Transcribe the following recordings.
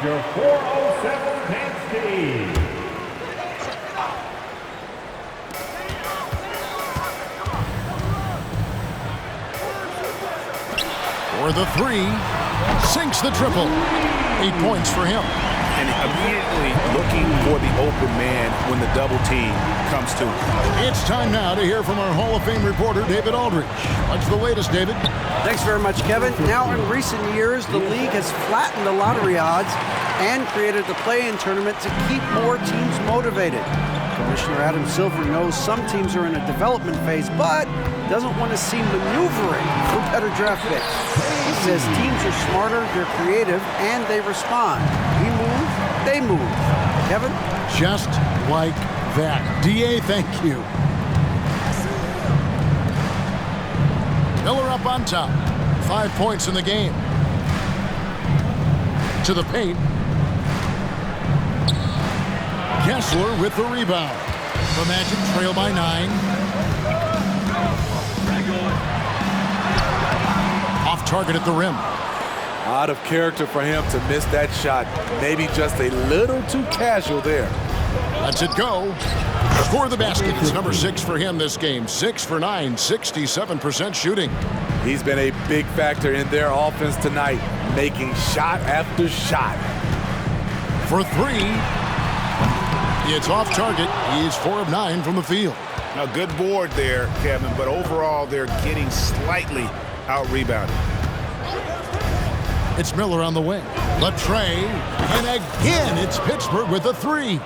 Your 407 Mintz. For the three, sinks the triple. 8 points for him. And immediately looking for the open man when the double team comes to him. It's time now to hear from our Hall of Fame reporter, David Aldridge. What's the latest, David? Thanks very much, Kevin. Now, in recent years, the league has flattened the lottery odds and created the play-in tournament to keep more teams motivated. Commissioner Adam Silver knows some teams are in a development phase, but doesn't want to see maneuvering for better draft picks. He says teams are smarter, they're creative, and they respond. We move, they move. Kevin? Just like that. DA, thank you. Miller up on top. 5 points in the game. To the paint. Kessler with the rebound. The Magic trail by 9. Off target at the rim. Out of character for him to miss that shot. Maybe just a little too casual there. Lets it go. Score the basket. It's number 6 for him this game. 6 for 9, 67% shooting. He's been a big factor in their offense tonight, making shot after shot. For 3. It's off target. He's 4 of 9 from the field. A good board there, Kevin, but overall they're getting slightly out-rebounded. It's Miller on the wing. Latrey, and again it's Pittsburgh with a 3.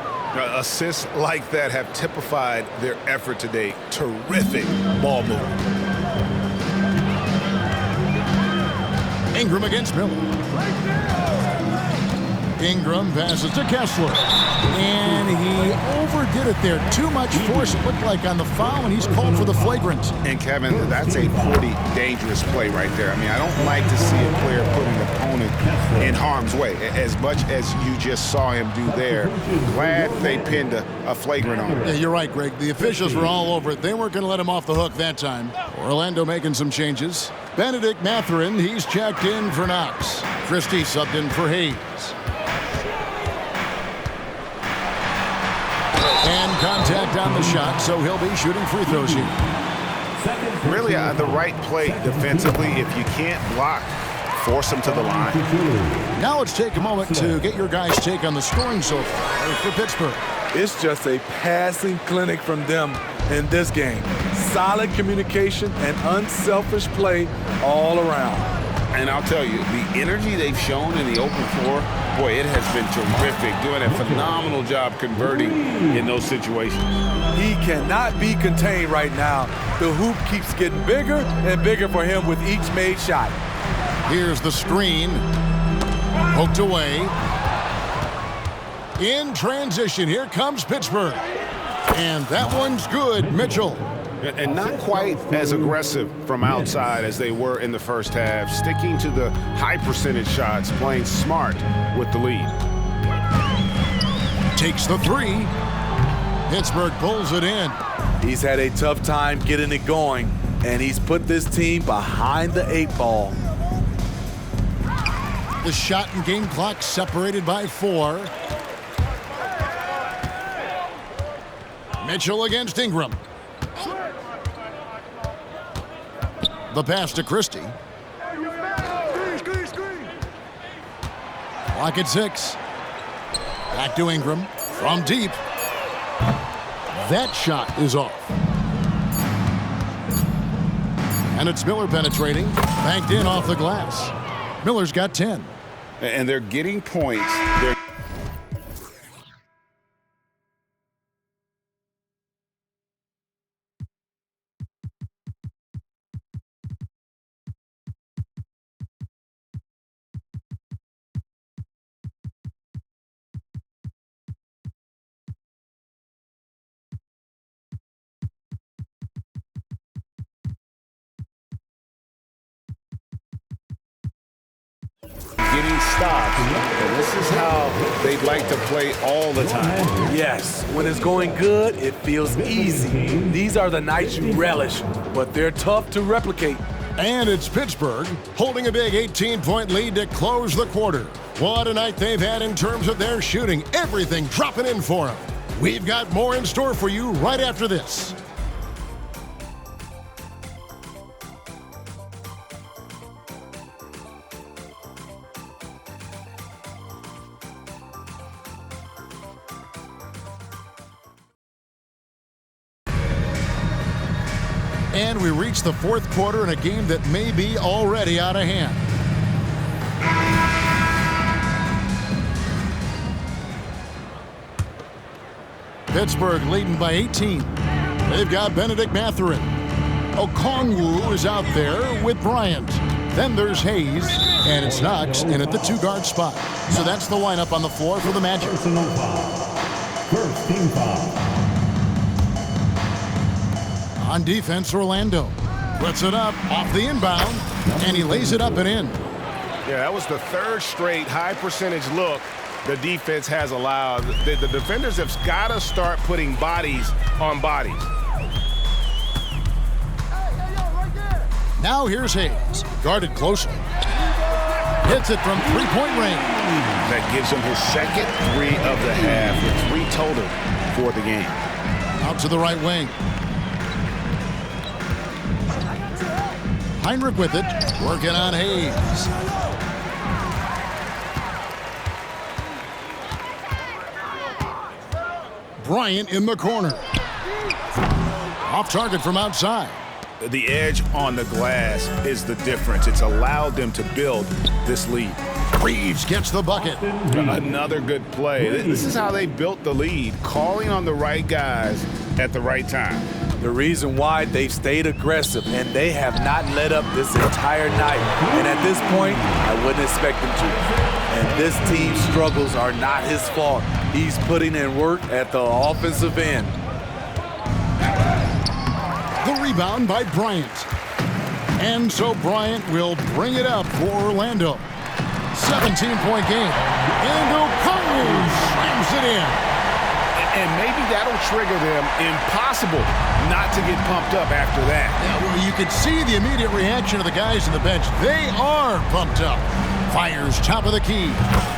Assists like that have typified their effort today. Terrific ball movement. Ingram against Miller. Ingram passes to Kessler. And he overdid it there. Too much force, it looked like, on the foul, and he's called for the flagrant. And, Kevin, that's a pretty dangerous play right there. I mean, I don't like to see a player put an opponent in harm's way, as much as you just saw him do there. Glad they pinned a flagrant on him. Yeah, you're right, Greg. The officials were all over it. They weren't going to let him off the hook that time. Orlando making some changes. Benedict Mathurin, he's checked in for Knox. Christie subbed in for Hayes. And contact on the shot, so he'll be shooting free throws here. Really the right play defensively. If you can't block, force him to the line. Now let's take a moment to get your guys' take on the scoring so far for Pittsburgh. It's just a passing clinic from them in this game. Solid communication and unselfish play all around. And I'll tell you, the energy they've shown in the open floor, boy, it has been terrific. Doing a phenomenal job converting in those situations. He cannot be contained right now. The hoop keeps getting bigger and bigger for him with each made shot. Here's the screen. Poked away. In transition, here comes Pittsburgh. And that one's good, Mitchell. And not quite as aggressive from outside as they were in the first half, sticking to the high percentage shots, playing smart with the lead. Takes the 3. Pittsburgh pulls it in. He's had a tough time getting it going, and he's put this team behind the 8 ball. The shot and game clock separated by 4. Mitchell against Ingram. The pass to Christie. Clock at 6. Back to Ingram from deep. That shot is off. And it's Miller penetrating. Banked in off the glass. Miller's got 10. And they're getting points. Getting stopped, and this is how they'd like to play all the time. Yes, when it's going good, it feels easy. These are the nights you relish, but they're tough to replicate. And it's Pittsburgh holding a big 18-point lead to close the quarter. What a night they've had in terms of their shooting. Everything dropping in for them. We've got more in store for you right after this. And we reach the fourth quarter in a game that may be already out of hand. Pittsburgh leading by 18. They've got Benedict Mathurin. Okongwu is out there with Bryant. Then there's Hayes, and it's Knox in at the two-guard spot. So that's the lineup on the floor for the Magic. Personal foul. First team foul. On defense, Orlando puts it up off the inbound, and he lays it up and in. Yeah, that was the third straight high percentage look the defense has allowed. The defenders have got to start putting bodies on bodies. Now here's Hayes, guarded closely. Hits it from three-point range. That gives him his second three of the half, with 3 total for the game. Out to the right wing. Heinrich with it, working on Hayes. Bryant in the corner. Off target from outside. The edge on the glass is the difference. It's allowed them to build this lead. Reeves gets the bucket. Another good play. This is how they built the lead, calling on the right guys at the right time. The reason why they've stayed aggressive and they have not let up this entire night. And at this point, I wouldn't expect them to. And this team's struggles are not his fault. He's putting in work at the offensive end. The rebound by Bryant. And so Bryant will bring it up for Orlando. 17-point game. And Okongwu slams it in. And maybe that'll trigger them. Impossible not to get pumped up after that. Yeah, well, you could see the immediate reaction of the guys on the bench. They are pumped up. Fires top of the key.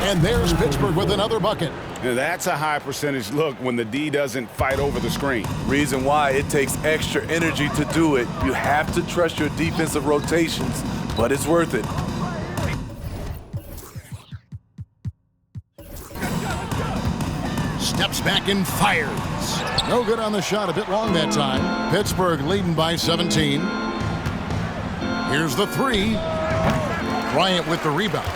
And there's Pittsburgh with another bucket. Now, that's a high percentage look when the D doesn't fight over the screen. Reason why it takes extra energy to do it. You have to trust your defensive rotations, but it's worth it. Steps back and fires. No good on the shot, a bit long that time. Pittsburgh leading by 17. Here's the three. Bryant with the rebound.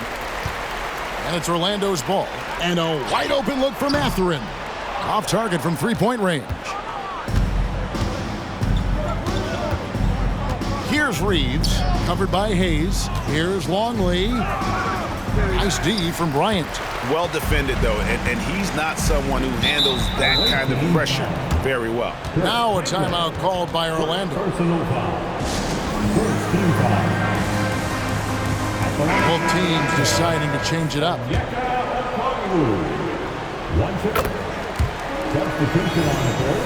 And it's Orlando's ball. And a wide open look for Mathurin. Off target from three-point range. Here's Reeves, covered by Hayes. Here's Longley. Nice D from Bryant. Well defended, though, and he's not someone who handles that kind of pressure very well. Now a timeout called by Orlando. Personal foul. First team foul. Both teams deciding to change it up. One substitution on the court.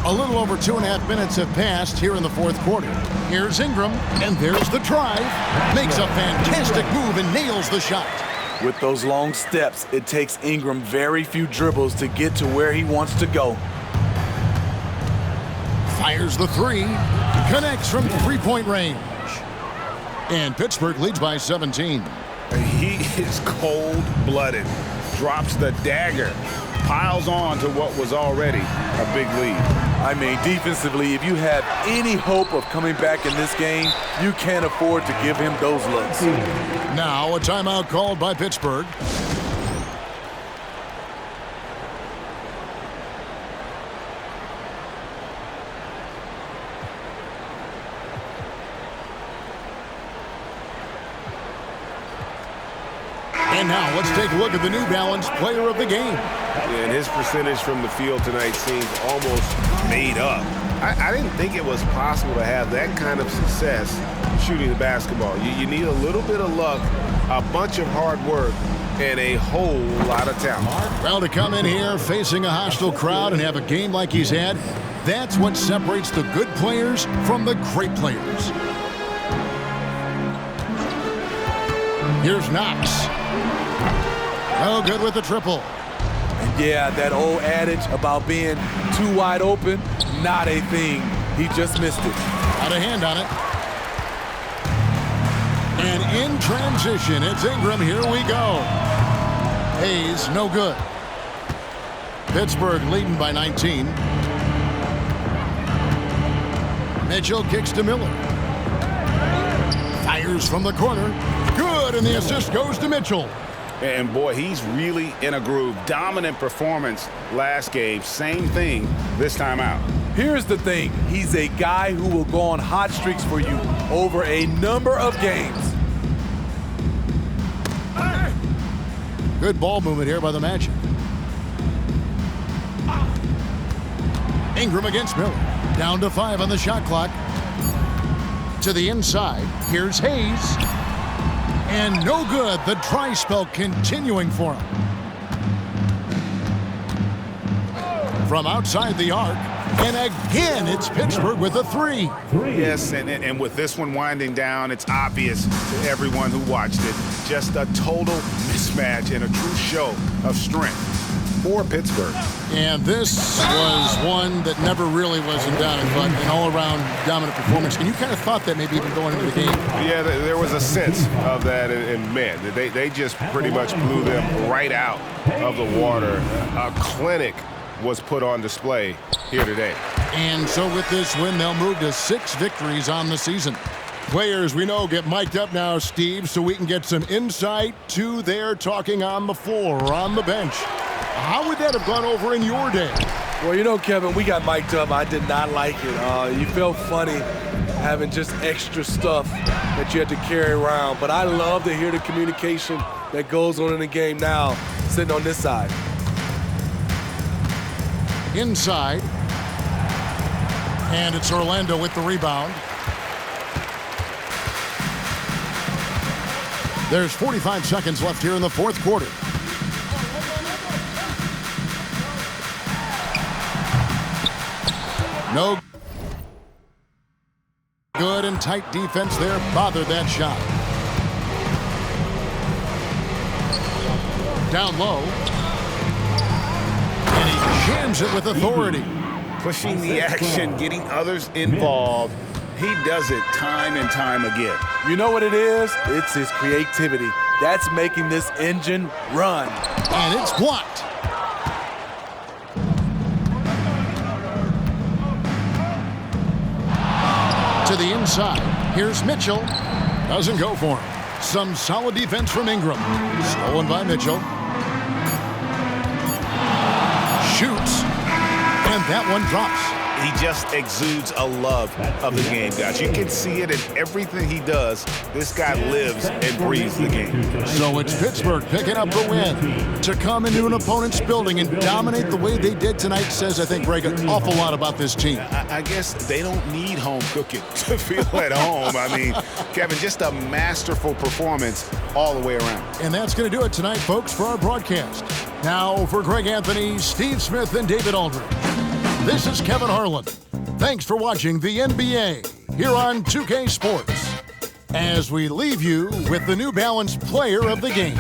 A little over 2.5 minutes have passed here in the fourth quarter. Here's Ingram, and there's the drive. Makes a fantastic move and nails the shot. With those long steps, it takes Ingram very few dribbles to get to where he wants to go. Fires the three. Connects from three-point range. And Pittsburgh leads by 17. He is cold-blooded. Drops the dagger. Piles on to what was already a big lead. I mean, defensively, if you have any hope of coming back in this game, you can't afford to give him those looks. Now a timeout called by Pittsburgh. And now let's take a look at the New Balance player of the game. And his percentage from the field tonight seems almost made up. I didn't think it was possible to have that kind of success shooting the basketball. You need a little bit of luck, a bunch of hard work, and a whole lot of talent. Well, to come in here facing a hostile crowd and have a game like he's had, that's what separates the good players from the great players. Here's Knox. No good with the triple. Yeah, that old adage about being too wide open, not a thing. He just missed it. Out of hand on it. And in transition, it's Ingram. Here we go. Hayes, no good. Pittsburgh leading by 19. Mitchell kicks to Miller. Fires from the corner. Good, and the assist goes to Mitchell. And boy, he's really in a groove. Dominant performance last game. Same thing this time out. Here's the thing. He's a guy who will go on hot streaks for you over a number of games. Good ball movement here by the Magic. Ingram against Miller. Down to 5 on the shot clock. To the inside. Here's Hayes. And no good. The dry spell continuing for him. From outside the arc. And again, it's Pittsburgh with a 3. Yes, and with this one winding down, it's obvious to everyone who watched it. Just a total mismatch and a true show of strength for Pittsburgh. And this was one that never really was in doubt, but an all-around dominant performance. And you kind of thought that maybe even going into the game. Yeah, there was a sense of that, and man, they just pretty much blew them right out of the water. A clinic was put on display here today. And so with this win, they'll move to 6 victories on the season. Players we know get mic'd up now, Steve, so we can get some insight to their talking on the floor or on the bench. How would that have gone over in your day? Well, you know, Kevin, we got mic'd up. I did not like it. You felt funny having just extra stuff that you had to carry around. But I love to hear the communication that goes on in the game now, sitting on this side. Inside. And it's Orlando with the rebound. There's 45 seconds left here in the fourth quarter. No good, and tight defense there bothered that shot. Down low. And he jams it with authority. Pushing the action, getting others involved. He does it time and time again. You know what it is? It's his creativity. That's making this engine run. And it's blocked. To the inside. Here's Mitchell. Doesn't go for him. Some solid defense from Ingram. Stolen by Mitchell. Shoots. And that one drops. He just exudes a love of the game, guys. You can see it in everything he does. This guy lives and breathes the game. So it's Pittsburgh picking up the win. To come into an opponent's building and dominate the way they did tonight says, I think, Greg, an awful lot about this team. I guess they don't need home cooking to feel at home. I mean, Kevin, just a masterful performance all the way around. And that's going to do it tonight, folks, for our broadcast. Now, for Greg Anthony, Steve Smith, and David Aldridge, this is Kevin Harlan. Thanks for watching the NBA here on 2K Sports, as we leave you with the New Balance Player of the Game.